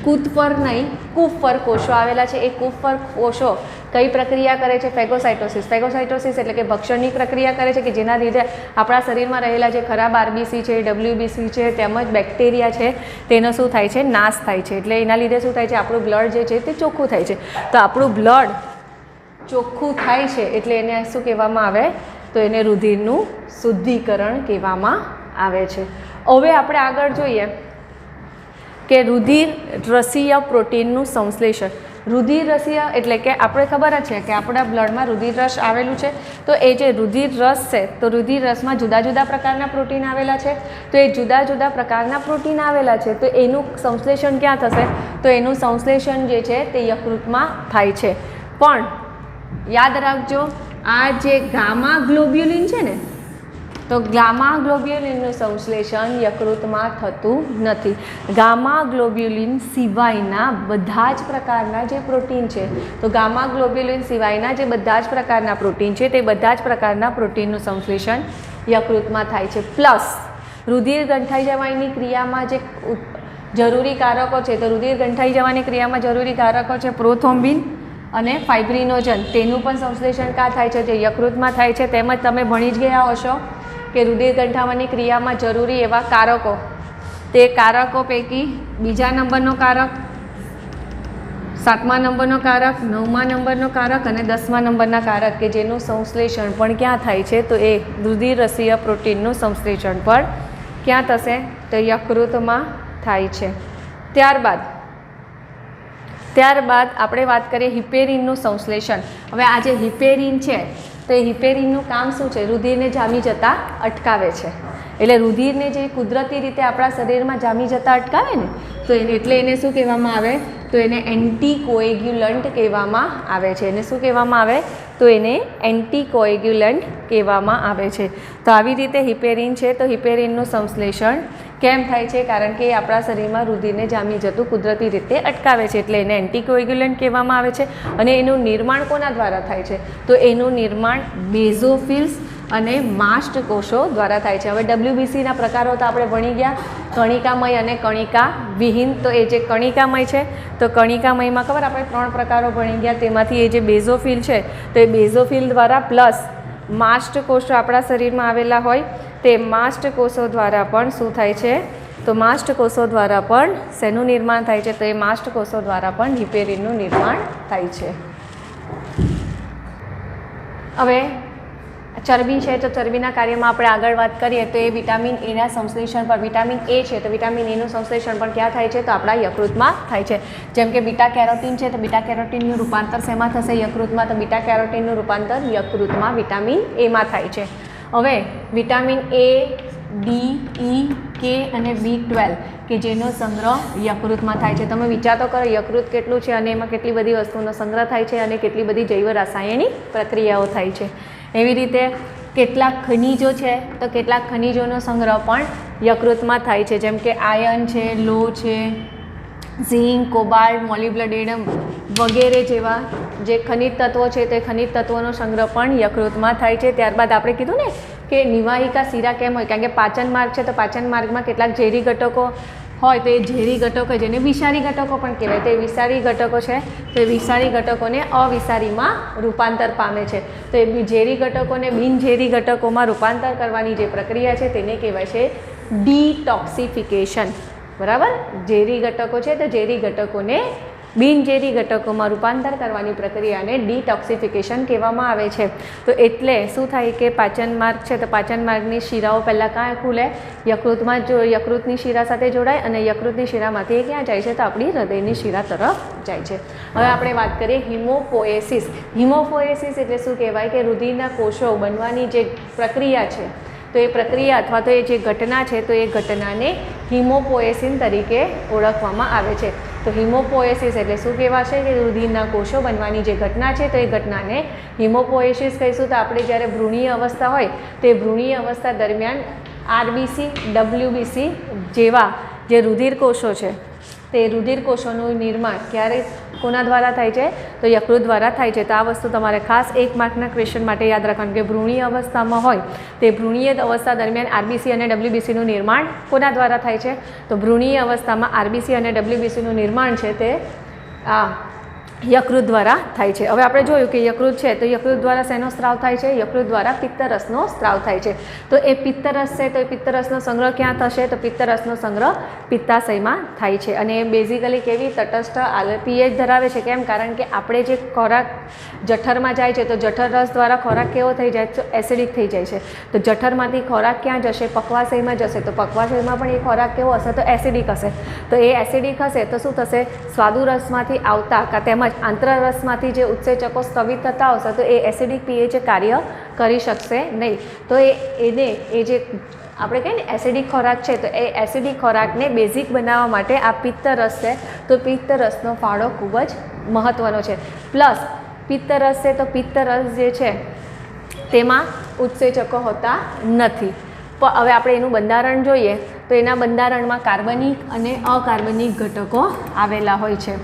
કુતફર નહીં, કુફર કોષો આવેલા છે. એ કુફર કોષો કઈ પ્રક્રિયા કરે છે? ફેગોસાઇટોસિસ એટલે કે ભક્ષણની પ્રક્રિયા કરે છે કે જેના લીધે આપણા શરીરમાં રહેલા જે ખરાબ RBC છે, WBC છે તેમજ બેક્ટેરિયા છે તેનો શું થાય છે? નાશ થાય છે. એટલે એના લીધે શું થાય છે? આપણું બ્લડ જે છે તે ચોખ્ખું થાય છે. તો આપણું બ્લડ ચોખ્ખું થાય છે એટલે એને શું કહેવામાં આવે? તો એને રુધિરનું શુદ્ધિકરણ કહેવામાં આવે છે. હવે આપણે આગળ જોઈએ કે રુધિર રસીય પ્રોટીનનું સંશ્લેષણ. રુધિર રસીય એટલે કે આપણે ખબર જ છે કે આપણા બ્લડમાં રુધિર રસ આવેલું છે. તો એ જે રુધિર રસ છે તો રુધિર રસમાં જુદા જુદા પ્રકારના પ્રોટીન આવેલા છે. તો એ જુદા જુદા પ્રકારના પ્રોટીન આવેલા છે તો એનું સંશ્લેષણ ક્યાં થશે? તો એનું સંશ્લેષણ જે છે તે યકૃતમાં થાય છે. પણ યાદ રાખજો, આ જે ગામા ગ્લોબ્યુલિન છે ને, તો ગામા ગ્લોબ્યુલિનનું સંશ્લેષણ યકૃતમાં થતું નથી. ગામા ગ્લોબ્યુલિન સિવાયના બધા જ પ્રકારના જે પ્રોટીન છે, તો ગામા ગ્લોબ્યુલિન સિવાયના જે બધા જ પ્રકારના પ્રોટીન છે તે બધા જ પ્રકારના પ્રોટીનનું સંશ્લેષણ યકૃતમાં થાય છે. પ્લસ રુધિર ગંઠાઈ જવાની ક્રિયામાં જે જરૂરી કારકો છે, તો રુધિર ગંઠાઈ જવાની ક્રિયામાં જરૂરી કારકો છે પ્રોથ્રોમ્બિન અને ફાઇબ્રિનોજન. તેનું પણ સંશ્લેષણ ક્યાં થાય છે? જે યકૃતમાં થાય છે. તેમજ તમે ભણી જ ગયા હશો કે રુધિર ગંઠાવાની ક્રિયામાં જરૂરી એવા કારકો, તે કારકો પૈકી બીજા નંબરનો કારક, 7મા નંબરનો કારક, 9મા નંબરનો કારક અને 10મા નંબરના કારક કે જેનું સંશ્લેષણ પણ ક્યાં થાય છે? તો એ રુધિર રસીય પ્રોટીનનું સંશ્લેષણ પણ ક્યાં થશે? તો યકૃતમાં થાય છે. ત્યારબાદ આપણે વાત કરીએ હિપેરિનનું સંશ્લેષણ. હવે આ જે હિપેરિન છે તો એ હિપેરિનનું કામ શું છે? રુધિરને જામી જતાં અટકાવે છે. એટલે રુધિરને જે કુદરતી રીતે આપણા શરીરમાં જામી જતાં અટકાવે ને, તો એટલે એને શું કહેવામાં આવે? તો એને એન્ટીકોએગ્યુલન્ટ કહેવામાં આવે છે. એને શું કહેવામાં આવે? તો એને એન્ટીકોએગ્યુલન્ટ કહેવામાં આવે છે. તો આવી રીતે હિપેરિન છે તો હિપેરિનનું સંશ્લેષણ કેમ થાય છે? કારણ કે એ આપણા શરીરમાં રુધિરને જામી જતું કુદરતી રીતે અટકાવે છે, એટલે એને એન્ટીકોએગ્યુલન્ટ કહેવામાં આવે છે. અને એનું નિર્માણ કોના દ્વારા થાય છે? તો એનું નિર્માણ બેઝોફિલ્સ અને માસ્ટ કોષો દ્વારા થાય છે. હવે WBCના પ્રકારો તો આપણે ભણી ગયા, કણિકામય અને કણિકા વિહીન. તો એ જે કણિકામય છે તો કણિકામયમાં ખબર આપણે 3 પ્રકારો ભણી ગયા, તેમાંથી એ જે બેઝોફિલ છે તો એ બેઝોફિલ દ્વારા પ્લસ માસ્ટ કોષો આપણા શરીરમાં આવેલા હોય તે માસ્ટ કોષો દ્વારા પણ શું થાય છે? તો માસ્ટ કોષો દ્વારા પણ શેનું નિર્માણ થાય છે? તો એ માસ્ટ કોષો દ્વારા પણ હિપેરિનનું નિર્માણ થાય છે. હવે ચરબી છે તો ચરબીના કાર્યમાં આપણે આગળ વાત કરીએ તો એ વિટામિન એના સંશ્લેષણ પર, વિટામિન એ છે તો વિટામિન એનું સંશ્લેષણ પણ ક્યાં થાય છે? તો આપણા યકૃતમાં થાય છે. જેમ કે બીટા કેરોટીન છે તો બીટા કેરોટીનનું રૂપાંતર શેમાં થશે? યકૃતમાં. તો બીટા કેરોટીનનું રૂપાંતર યકૃતમાં વિટામિન એમાં થાય છે. હવે વિટામિન એ, ડી, ઈ, કે અને B12 કે જેનો સંગ્રહ યકૃતમાં થાય છે. તમે વિચાર તો કરો યકૃત કેટલું છે અને એમાં કેટલી બધી વસ્તુનો સંગ્રહ થાય છે અને કેટલી બધી જૈવ રાસાયણિક પ્રક્રિયાઓ થાય છે. એવી રીતે કેટલાક ખનિજો છે તો કેટલાક ખનિજોનો સંગ્રહ પણ યકૃતમાં થાય છે. જેમ કે આયર્ન છે, લો છે, ઝીંક, કોબાલ્ટ, મોલિબ્લેડિનમ વગેરે જેવા જે ખનિજ તત્વો છે તે ખનિજ તત્વોનો સંગ્રહ પણ યકૃતમાં થાય છે. ત્યારબાદ આપણે કીધું ને કે નિવાહિકા શિરા કેમ હોય? કારણ કે પાચન માર્ગ છે તો પાચન માર્ગમાં કેટલાક ઝેરી ઘટકો હોય તો એ ઝેરી ઘટકો જેને વિષારી ઘટકો પણ કહેવાય, તો એ વિષારી ઘટકો છે તો એ વિષારી ઘટકોને અવિષારીમાં રૂપાંતર પામે છે. તો એ ઝેરી ઘટકોને બિનઝેરી ઘટકોમાં રૂપાંતર કરવાની જે પ્રક્રિયા છે તેને કહેવાય છે ડિટોક્સિફિકેશન. બરાબર? ઝેરી ઘટકો છે તો ઝેરી ઘટકોને બિનઝેરી ઘટકોમાં રૂપાંતર કરવાની પ્રક્રિયાને ડિટોક્સિફિકેશન કહેવામાં આવે છે. તો એટલે શું થાય કે પાચન માર્ગ છે તો પાચન માર્ગની શિરાઓ પહેલાં ક્યાં ખુલે? યકૃતમાં. જો યકૃતની શિરા સાથે જોડાય અને યકૃતની શિરામાંથી એ ક્યાં જાય છે? તો આપણી હૃદયની શિરા તરફ જાય છે. હવે આપણે વાત કરીએ હિમોપોએસિસ. હિમોપોએસિસ એટલે શું કહેવાય? કે રુધિરના કોષો બનવાની જે પ્રક્રિયા છે તો એ પ્રક્રિયા અથવા તો એ જે ઘટના છે તો એ ઘટનાને હિમોપોએસિસ તરીકે ઓળખવામાં આવે છે. તો હિમોપોએસિસ એટલે શું કહેવાશે? કે રુધિરના કોષો બનવાની જે ઘટના છે તો એ ઘટનાને હિમોપોએસિસ કહીશું. તો આપણે જ્યારે ભ્રૂણીય અવસ્થા હોય તે ભ્રૂણીય અવસ્થા દરમિયાન RBC, WBC જેવા જે રુધિર કોષો છે તે રુધિર કોષોનું નિર્માણ ક્યારે કોના દ્વારા થાય છે? તો યકૃત દ્વારા થાય છે. તો આ વસ્તુ તમારે ખાસ 1 માર્કના ક્વેશ્ચન માટે યાદ રાખવાનું કે ભ્રૂણીય અવસ્થામાં હોય તે ભ્રૂણીય અવસ્થા દરમિયાન RBC અને WBCનું નિર્માણ કોના દ્વારા થાય છે? તો ભ્રૂણીય અવસ્થામાં RBC અને WBCનું નિર્માણ છે તે આ યકૃત દ્વારા થાય છે. હવે આપણે જોયું કે યકૃત છે તો યકૃત દ્વારા શેનો સ્ત્રાવ થાય છે? યકૃત દ્વારા પિત્તરસનો સ્ત્રાવ થાય છે. તો એ પિત્તરસ છે તો એ પિત્તરસનો સંગ્રહ ક્યાં થશે? તો પિત્તરસનો સંગ્રહ પિત્તાશયમાં થાય છે. અને એ બેઝિકલી કેવી તટસ્થ પીએચ ધરાવે છે. કેમ? કારણ કે આપણે જે ખોરાક જઠરમાં જાય છે તો જઠર રસ દ્વારા ખોરાક કેવો થઈ જાય? તો એસિડિક થઈ જાય છે. તો જઠરમાંથી ખોરાક ક્યાં જશે? પક્વાશયમાં જશે. તો પક્વાશયમાં પણ એ ખોરાક કેવો હશે? તો એસિડિક હશે. તો એ એસિડિક હશે તો શું થશે? સ્વાદુરસમાંથી આવતા તેમજ આંતરરસમાંથી જે ઉત્સેચકો સ્તવિત થતા હશે તો એ એસિડિક પીએચ કાર્ય કરી શકશે નહીં. તો એને જે આપણે કહીએ ને એસિડિક ખોરાક છે તો એ એસિડિક ખોરાકને બેઝિક બનાવવા માટે આ પિત્તરસ છે તો પિત્તરસનો ફાળો ખૂબ જ મહત્ત્વનો છે. પ્લસ પિત્તરસ છે તો પિત્તરસ જે છે તેમાં ઉત્સેચકો હોતા નથી. પણ હવે આપણે એનું બંધારણ જોઈએ તો એના બંધારણમાં કાર્બનિક અને અકાર્બનિક ઘટકો આવેલા હોય છે.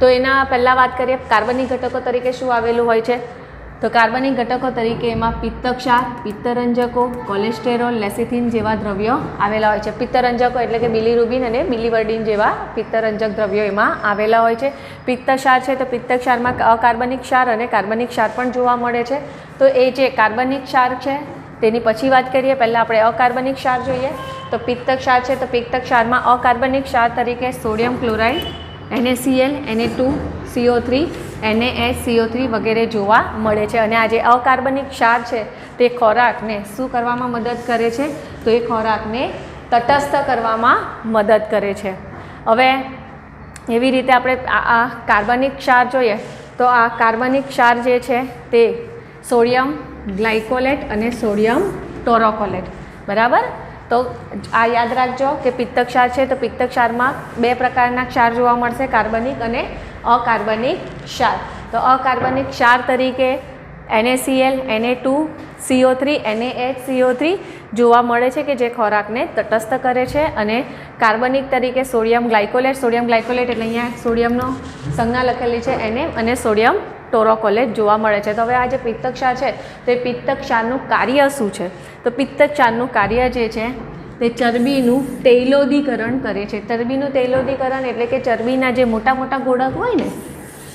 તો એના પહેલાં વાત કરીએ કાર્બનિક ઘટકો તરીકે શું આવેલું હોય છે? તો કાર્બનિક ઘટકો તરીકે એમાં પિત્તક્ષાર, પિત્તરંજકો, કોલેસ્ટેરોલ, લેસિથિન જેવા દ્રવ્યો આવેલા હોય છે. પિત્તરંજકો એટલે કે બિલીરુબિન અને બિલીવર્ડિન જેવા પિત્તરંજક દ્રવ્યો એમાં આવેલા હોય છે. પિત્તક્ષાર છે તો પિત્તક્ષારમાં અકાર્બનિક ક્ષાર અને કાર્બનિક ક્ષાર પણ જોવા મળે છે. તો એ જે કાર્બનિક ક્ષાર છે તેની પછી વાત કરીએ. પહેલાં આપણે અકાર્બનિક ક્ષાર જોઈએ. તો પિત્તક્ષાર છે તો પિત્તક્ષારમાં અકાર્બનિક ક્ષાર તરીકે sodium chloride, NaCl, Na2, CO3, NaHCO3 વગેરે જોવા મળે છે. અને આ જે અકાર્બનિક ક્ષાર છે તે ખોરાકને શું કરવામાં મદદ કરે છે? તો એ ખોરાકને તટસ્થ કરવામાં મદદ કરે છે. હવે એવી રીતે આપણે આ કાર્બનિક ક્ષાર જોઈએ તો આ કાર્બનિક ક્ષાર જે છે તે સોડિયમ ગ્લાયકોલેટ અને સોડિયમ ટોરોકોલેટ, બરાબર. તો આ યાદ રાખજો કે પિત્તક્ષાર છે તો પિત્તક્ષારમાં બે પ્રકારના ક્ષાર જોવા મળશે, કાર્બનિક અને અકાર્બનિક ક્ષાર. તો અકાર્બનિક ક્ષાર તરીકે NaCl, Na2, CO3, NaHCO3 જોવા મળે છે કે જે ખોરાકને તટસ્થ કરે છે. અને કાર્બનિક તરીકે સોડિયમ ગ્લાયકોલેટ એટલે અહીંયા સોડિયમનો સંજ્ઞા લખેલી છે Na અને સોડિયમ ટોરોકોલેટ જોવા મળે છે. તો હવે આ જે પિત્તક્ષાર છે તે પિત્તક્ષારનું કાર્ય શું છે? તો પિત્તક્ષારનું કાર્ય જે છે તે ચરબીનું તૈલોદીકરણ કરે છે. ચરબીનું તૈલોદીકરણ એટલે કે ચરબીના જે મોટા મોટા ગોળક હોય ને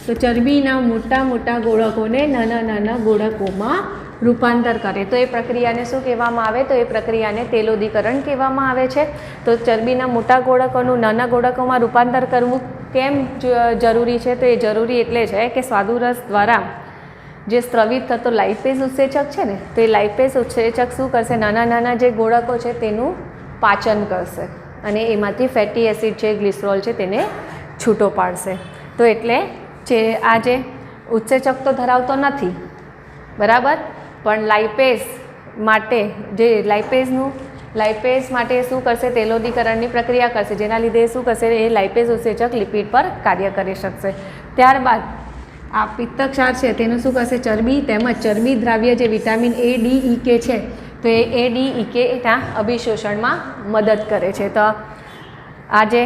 તો ચરબીના મોટા મોટા ગોળકોને નાના નાના ગોળકોમાં રૂપાંતર કરે. તો એ પ્રક્રિયાને શું કહેવામાં આવે? તો એ પ્રક્રિયાને તૈલોદીકરણ કહેવામાં આવે છે. તો ચરબીના મોટા ગોળકોનું નાના ગોળકોમાં રૂપાંતર કરવું કેમ જરૂરી છે? તો એ જરૂરી એટલે છે કે સ્વાદુરસ દ્વારા જે સ્ત્રવિત થતો લાઇપેઝ ઉત્સેચક છે ને તો એ લાઇપેઝ ઉત્સેચક શું કરશે? નાના નાના જે ગોળકો છે તેનું પાચન કરશે અને એમાંથી ફેટી એસિડ છે, ગ્લિસરોલ છે તેને છૂટો પાડશે. તો એટલે આ જે ઉત્સેચક તો ધરાવતો નથી, બરાબર, પણ લાઇપેઝ માટે જે લાઇપેઝ માટે શું કરશે? તૈલોદીકરણની પ્રક્રિયા કરશે, જેના લીધે શું કરશે? એ લાઇપેઝ ઉત્સેચક લિપિડ પર કાર્ય કરી શકશે. ત્યારબાદ આ પિત્તક્ષાર છે તેનું શું કરશે? ચરબી તેમજ ચરબી દ્રાવ્ય જે vitamin A, D, E, K છે તો એ A, D, E, K ત્યાં અભિશોષણમાં મદદ કરે છે. તો આજે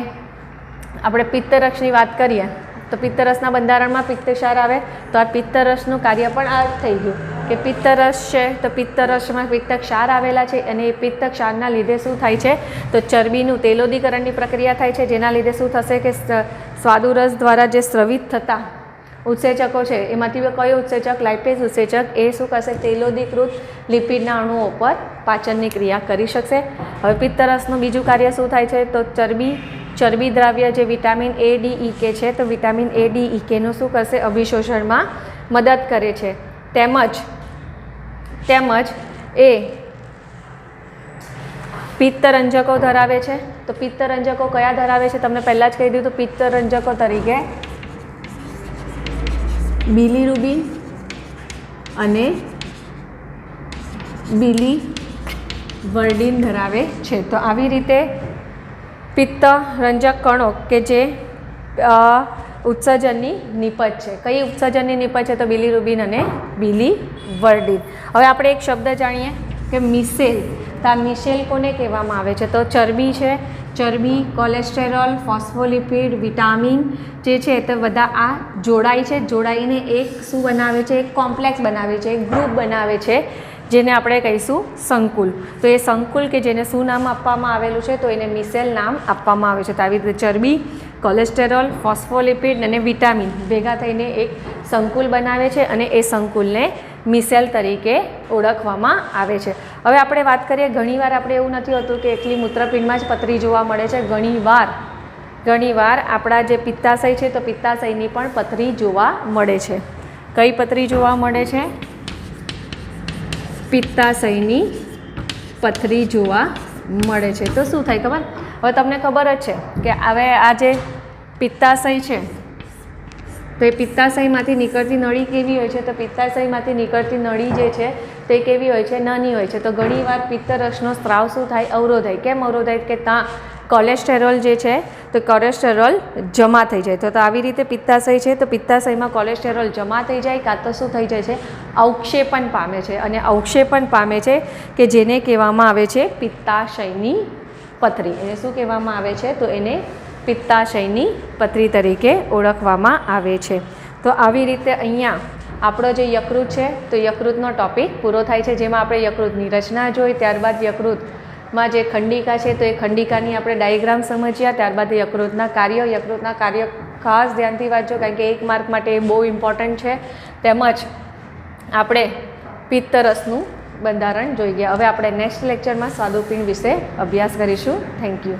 આપણે પિત્તરસની વાત કરીએ તો પિત્તરસના બંધારણમાં પિત્તક્ષાર આવે તો આ પિત્તરસનું કાર્ય પણ આ થઈ ગયું કે પિત્તરસ છે તો પિત્તરસમાં પિત્તક્ષાર આવેલા છે અને એ પિત્તક્ષારના લીધે શું થાય છે? તો ચરબીનું તૈલોદીકરણની પ્રક્રિયા થાય છે, જેના લીધે શું થશે કે સ્વાદુરસ દ્વારા જે સ્રવિત થતા ઉત્સેચકો છે એમાંથી કયો ઉત્સેચક? લાઇપેઝ ઉત્સેચક એ શું કરશે? તૈલોદીકૃત લિપિડના અણુઓ પર પાચનની ક્રિયા કરી શકશે. હવે પિત્તરસનું બીજું કાર્ય શું થાય છે? તો ચરબી દ્રાવ્ય જે vitamin A, D, E, K છે તો વિટામિન A, D, E, Kનું શું કરશે? અભિશોષણમાં મદદ કરે છે. તેમજ એ પિત્તરંજકો ધરાવે છે. તો પિત્તરંજકો કયા ધરાવે છે? તમને પહેલાં જ કહી દીધું. પિત્તરંજકો તરીકે બિલીરુબિન અને બિલીવર્ડિન ધરાવે છે. તો આવી રીતે પિત્તરંજક કણો કે જે ઉત્સર્જનની નિપજ છે. કઈ ઉત્સર્જનની નિપજ છે? તો બિલીરુબિન અને બિલીવર્ડિન. હવે આપણે એક શબ્દ જાણીએ કે મિસેલ. તો આ મિસેલ કોને કહેવામાં આવે છે? તો ચરબી છે, ચરબી, કોલેસ્ટેરોલ, ફોસ્ફોલિપિડ, વિટામિન જે છે તે બધા આ જોડાય છે. જોડાઈને એક શું બનાવે છે? એક કોમ્પ્લેક્સ બનાવે છે, એક ગ્રુપ બનાવે છે જેને આપણે કહીશું સંકુલ. તો એ સંકુલ કે જેને શું નામ આપવામાં આવેલું છે? તો એને મિસેલ નામ આપવામાં આવે છે. તો આવી રીતે ચરબી, કોલેસ્ટેરોલ, ફોસ્ફોલિપિડ અને વિટામિન ભેગા થઈને એક સંકુલ બનાવે છે અને એ સંકુલને મિસેલ તરીકે ઓળખવામાં આવે છે. હવે આપણે વાત કરીએ, ઘણીવાર આપણે એવું નથી હોતું કે એકલી મૂત્રપિંડમાં જ પથરી જોવા મળે છે. ઘણીવાર આપણા જે પિત્તાશય છે તો પિત્તાશયની પણ પથરી જોવા મળે છે. કઈ પથરી જોવા મળે છે? પિત્તાશયની પથરી જોવા મળે છે. તો શું થાય ખબર? હવે તમને ખબર જ છે કે હવે આ જે પિત્તાશય છે તો એ પિત્તાશયમાંથી નીકળતી નળી કેવી હોય છે? તો પિત્તાશયમાંથી નીકળતી નળી જે છે તે કેવી હોય છે? નાની હોય છે. તો ઘણીવાર પિત્તરસનો સ્ત્રાવ શું થાય? અવરોધાય. કેમ અવરોધાય? કે ત્યાં કોલેસ્ટેરોલ જે છે તો કોલેસ્ટેરોલ જમા થઈ જાય. તો આવી રીતે પિત્તાશય છે તો પિત્તાશયમાં કોલેસ્ટેરોલ જમા થઈ જાય કાં તો શું થઈ જાય છે? અવક્ષેપણ પામે છે. અને અવક્ષેપણ પામે છે કે જેને કહેવામાં આવે છે પિત્તાશયની પથરી. એને શું કહેવામાં આવે છે? તો એને પિત્તાશયની પથરી તરીકે ઓળખવામાં આવે છે. તો આવી રીતે અહીંયા આપણો જે યકૃત છે તો યકૃતનો ટોપિક પૂરો થાય છે, જેમાં આપણે યકૃતની રચના જોઈ, ત્યારબાદ યકૃતમાં જે ખંડિકા છે તો એ ખંડિકાની આપણે ડાયાગ્રામ સમજ્યા, ત્યારબાદ યકૃતના કાર્ય ખાસ ધ્યાનથી વાંચો કારણ કે 1 માર્ક માટે એ બહુ ઇમ્પોર્ટન્ટ છે. તેમજ આપણે પિત્તરસનું બંધારણ જોઈ ગયા. હવે આપણે નેક્સ્ટ લેક્ચરમાં સ્વાદુપિંડ વિશે અભ્યાસ કરીશું. Thank you.